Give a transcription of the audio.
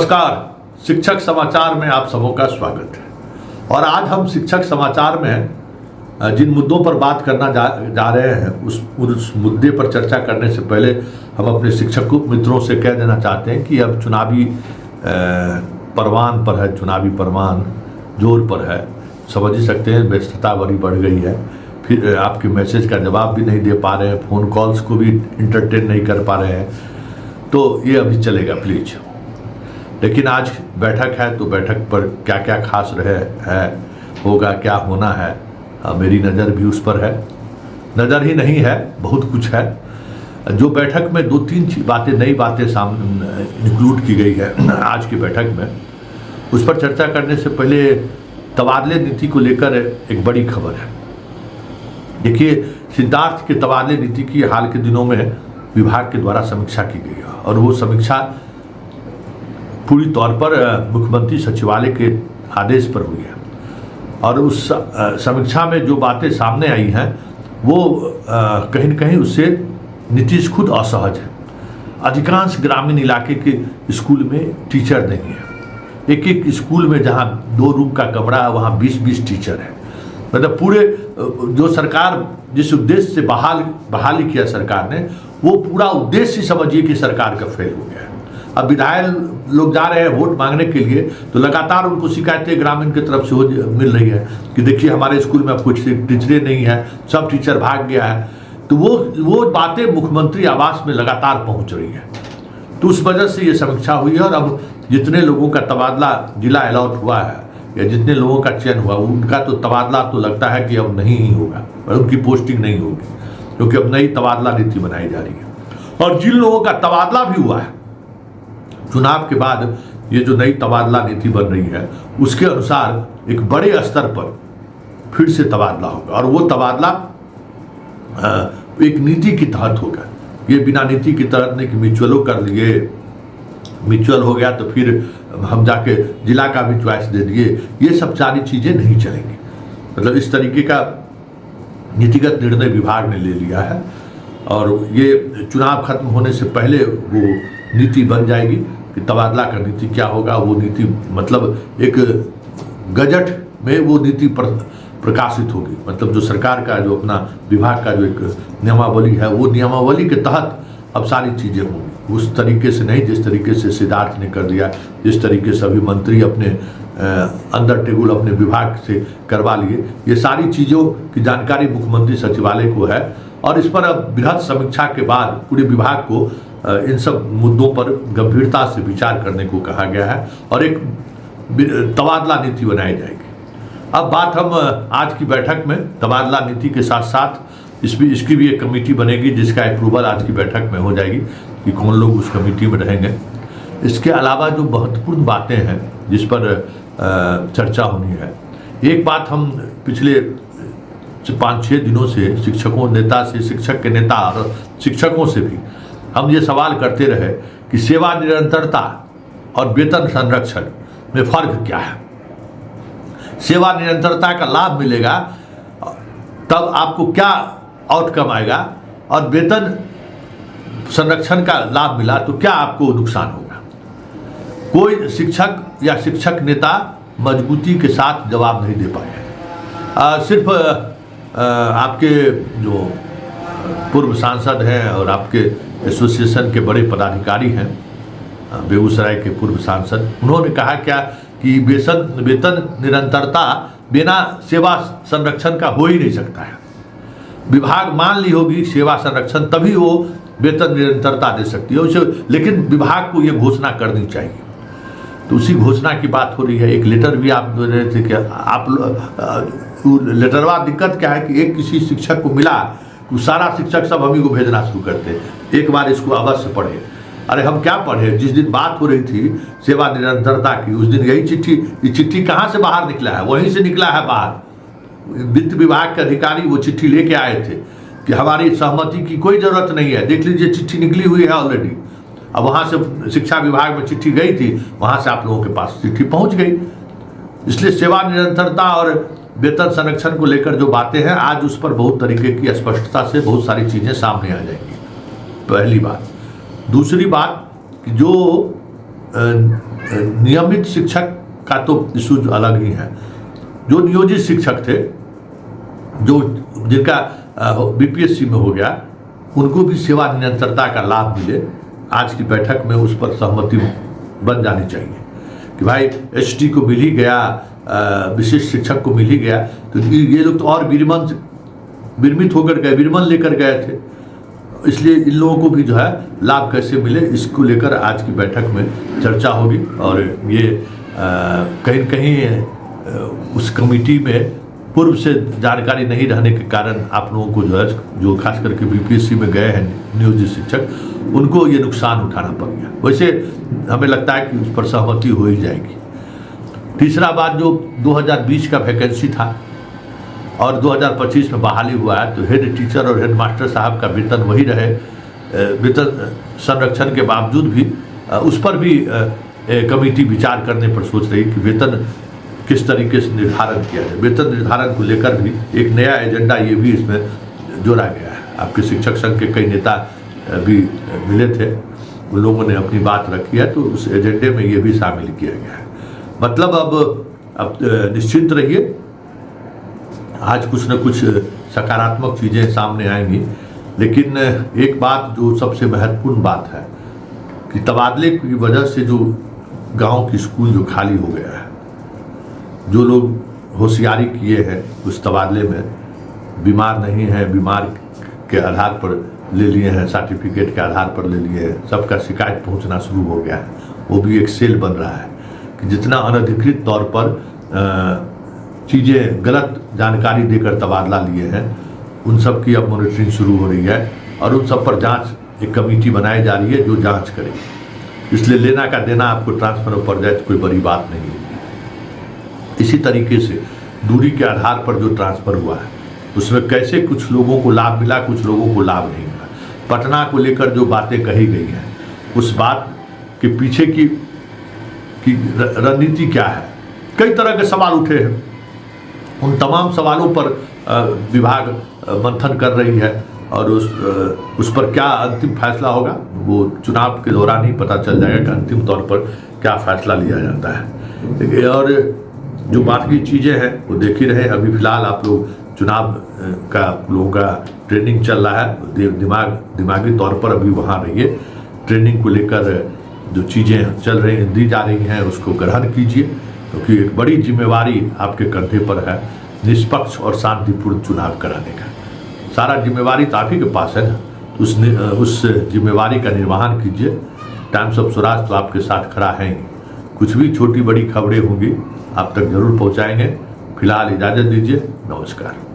नमस्कार, शिक्षक समाचार में आप सबों का स्वागत है। और आज हम शिक्षक समाचार में जिन मुद्दों पर बात करना जा रहे हैं उस मुद्दे पर चर्चा करने से पहले हम अपने शिक्षक मित्रों से कह देना चाहते हैं कि अब चुनावी परवान पर है, चुनावी परवान जोर पर है। समझ ही सकते हैं, व्यस्तता बड़ी बढ़ गई है। फिर आपके मैसेज का जवाब भी नहीं दे पा रहे हैं, फ़ोन कॉल्स को भी इंटरटेन नहीं कर पा रहे हैं, तो ये अभी चलेगा प्लीज़। लेकिन आज बैठक है तो बैठक पर क्या क्या खास होगा, क्या होना है, मेरी नज़र भी उस पर है। नज़र ही नहीं है, बहुत कुछ है। जो बैठक में 2-3 बातें, नई बातें सामने इंक्लूड की गई है आज की बैठक में, उस पर चर्चा करने से पहले तबादले नीति को लेकर एक बड़ी खबर है। देखिए, सिद्धार्थ के तबादले नीति की हाल के दिनों में विभाग के द्वारा समीक्षा की गई है और वो समीक्षा पूरी तौर पर मुख्यमंत्री सचिवालय के आदेश पर हुई है। और उस समीक्षा में जो बातें सामने आई हैं वो कहीं न कहीं उससे नीतीश खुद असहज है। अधिकांश ग्रामीण इलाके के स्कूल में टीचर नहीं है। एक स्कूल में जहाँ 2 रूम का कमरा है वहाँ 20-20 टीचर है। मतलब पूरे जो सरकार जिस उद्देश्य से बहाली किया सरकार ने, वो पूरा उद्देश्य ही समझिए कि सरकार का फेल हो गया है। अब विधायक लोग जा रहे हैं वोट मांगने के लिए, तो लगातार उनको शिकायतें ग्रामीण की तरफ से मिल रही है कि देखिए हमारे स्कूल में अब कुछ टीचरें नहीं है, सब टीचर भाग गया है। तो वो बातें मुख्यमंत्री आवास में लगातार पहुंच रही है। तो उस वजह से ये समीक्षा हुई है। और अब जितने लोगों का तबादला जिला अलॉट हुआ है या जितने लोगों का चयन हुआ, उनका तो तबादला तो लगता है कि अब नहीं ही होगा और उनकी पोस्टिंग नहीं होगी, क्योंकि अब नई तबादला नीति बनाई जा रही है। और जिन लोगों का तबादला भी हुआ है चुनाव के बाद, ये जो नई तबादला नीति बन रही है उसके अनुसार एक बड़े स्तर पर फिर से तबादला होगा। और वो तबादला एक नीति के तहत होगा। ये बिना नीति के तहत नहीं कि म्यूचुअलों कर लिए, म्यूचुअल हो गया तो फिर हम जाके जिला का भी चॉइस दे दिए, ये सब सारी चीज़ें नहीं चलेंगी। मतलब इस तरीके का नीतिगत निर्णय विभाग ने ले लिया है और ये चुनाव खत्म होने से पहले वो नीति बन जाएगी कि तबादला का नीति क्या होगा। वो नीति मतलब एक गजट में वो नीति प्रकाशित होगी। मतलब जो सरकार का जो अपना विभाग का जो एक नियमावली है, वो नियमावली के तहत अब सारी चीज़ें होंगी। उस तरीके से नहीं जिस तरीके से सिद्धार्थ ने कर दिया, जिस तरीके से अभी मंत्री अपने अंदर टेबुल अपने विभाग से करवा लिए। ये सारी चीज़ों की जानकारी मुख्यमंत्री सचिवालय को है और इस पर अब बृहद समीक्षा के बाद पूरे विभाग को इन सब मुद्दों पर गंभीरता से विचार करने को कहा गया है और एक तबादला नीति बनाई जाएगी। अब बात हम आज की बैठक में तबादला नीति के साथ साथ इसकी भी एक कमेटी बनेगी जिसका अप्रूवल आज की बैठक में हो जाएगी कि कौन लोग उस कमेटी में रहेंगे। इसके अलावा जो महत्वपूर्ण बातें हैं जिस पर चर्चा होनी है, एक बात हम पिछले 5-6 दिनों से शिक्षक के नेता और शिक्षकों से भी हम ये सवाल करते रहे कि सेवा निरंतरता और वेतन संरक्षण में फर्क क्या है। सेवा निरंतरता का लाभ मिलेगा तब आपको क्या आउटकम आएगा, और वेतन संरक्षण का लाभ मिला तो क्या आपको नुकसान होगा। कोई शिक्षक या शिक्षक नेता मजबूती के साथ जवाब नहीं दे पाए। सिर्फ आपके जो पूर्व सांसद हैं और आपके एसोसिएशन के बड़े पदाधिकारी हैं, बेगूसराय के पूर्व सांसद, उन्होंने कहा क्या कि वेतन निरंतरता बिना सेवा संरक्षण का हो ही नहीं सकता है। विभाग मान ली होगी सेवा संरक्षण, तभी वो वेतन निरंतरता दे सकती है उसे, लेकिन विभाग को ये घोषणा करनी चाहिए। तो उसी घोषणा की बात हो रही है। एक लेटर भी आप दे रहे थे कि आप लेटरवा दिक्कत क्या है कि एक किसी शिक्षक को मिला तो सारा शिक्षक सब हम ही को भेजना शुरू करते, एक बार इसको अवश्य पढ़े। अरे हम क्या पढ़े, जिस दिन बात हो रही थी सेवा निरंतरता की उस दिन यही चिट्ठी कहाँ से बाहर निकला है, वहीं से निकला है बाहर। वित्त विभाग के अधिकारी वो चिट्ठी लेके आए थे कि हमारी सहमति की कोई ज़रूरत नहीं है, देख लीजिए चिट्ठी निकली हुई है ऑलरेडी। अब वहाँ से शिक्षा विभाग में चिट्ठी गई थी, वहाँ से आप लोगों के पास चिट्ठी पहुँच गई। इसलिए सेवा निरंतरता और वेतन संरक्षण को लेकर जो बातें हैं आज उस पर बहुत तरीके की स्पष्टता से बहुत सारी चीज़ें सामने आ जाएंगी, पहली बात। दूसरी बात कि जो नियमित शिक्षक का तो इशू अलग ही है। जो नियोजित शिक्षक थे, जो जिनका बीपीएससी में हो गया, उनको भी सेवा निरंतरता का लाभ मिले, आज की बैठक में उस पर सहमति बन जानी चाहिए कि भाई एसटी को मिल ही गया, विशिष्ट शिक्षक को मिल ही गया, तो ये लोग तो और विरमित होकर गए, विरमन लेकर गए थे, इसलिए इन लोगों को भी जो है लाभ कैसे मिले, इसको लेकर आज की बैठक में चर्चा होगी। और ये कहीं कहीं उस कमेटी में पूर्व से जानकारी नहीं रहने के कारण आप लोगों को जो है, जो खास करके बीपीएससी में गए हैं नियोजित शिक्षक, उनको ये नुकसान उठाना पड़ गया। वैसे हमें लगता है कि उस पर सहमति हो ही जाएगी। तीसरा बात, जो 2020 का वैकेंसी था और 2025 में बहाली हुआ है, तो हेड टीचर और हेड मास्टर साहब का वेतन वही रहे, वेतन संरक्षण के बावजूद भी उस पर भी कमेटी विचार करने पर सोच रही कि वेतन किस तरीके से निर्धारण किया जाए। वेतन निर्धारण को लेकर भी एक नया एजेंडा ये भी इसमें जोड़ा गया है। आपके शिक्षक संघ के कई नेता भी मिले थे, उन लोगों ने अपनी बात रखी है, तो उस एजेंडे में ये भी शामिल किया गया है। मतलब अब निश्चिंत रहिए, आज कुछ न कुछ सकारात्मक चीज़ें सामने आएंगी। लेकिन एक बात जो सबसे महत्वपूर्ण बात है कि तबादले की वजह से जो गांव की स्कूल जो खाली हो गया है, जो लोग होशियारी किए हैं उस तबादले में, बीमार नहीं है, बीमार के आधार पर ले लिए हैं, सर्टिफिकेट के आधार पर ले लिए हैं, सबका शिकायत पहुंचना शुरू हो गया है। वो भी एक सेल बन रहा है कि जितना अनधिकृत तौर पर चीज़ें गलत जानकारी देकर तबादला लिए हैं, उन सब की अब मॉनिटरिंग शुरू हो रही है और उन सब पर जांच, एक कमेटी बनाई जा रही है जो जांच करेगी। इसलिए लेना का देना आपको ट्रांसफर में पड़ जाए तो कोई बड़ी बात नहीं है। इसी तरीके से दूरी के आधार पर जो ट्रांसफ़र हुआ है उसमें कैसे कुछ लोगों को लाभ मिला, कुछ लोगों को लाभ नहीं मिला। पटना को लेकर जो बातें कही गई हैं, उस बात के पीछे की रणनीति क्या है, कई तरह के सवाल उठे हैं। उन तमाम सवालों पर विभाग मंथन कर रही है और उस पर क्या अंतिम फैसला होगा वो चुनाव के दौरान ही पता चल जाएगा कि अंतिम तौर पर क्या फैसला लिया जाता है। और जो बाकी चीज़ें हैं वो देख ही रहे। अभी फ़िलहाल आप लोग चुनाव का लोगों का ट्रेनिंग चल रहा है, दिमागी तौर पर अभी वहाँ रहिए। ट्रेनिंग को लेकर जो चीज़ें चल रही हैं, दी जा रही हैं, उसको ग्रहण कीजिए, क्योंकि एक बड़ी जिम्मेवारी आपके कंधे पर है निष्पक्ष और शांतिपूर्ण चुनाव कराने का। सारा जिम्मेवारी तो आप ही के पास है ना, उस जिम्मेवारी का निर्वहन कीजिए। टाइम्स ऑफ स्वराज तो आपके साथ खड़ा है ही। कुछ भी छोटी बड़ी खबरें होंगी आप तक जरूर पहुंचाएंगे। फिलहाल इजाज़त दीजिए, नमस्कार।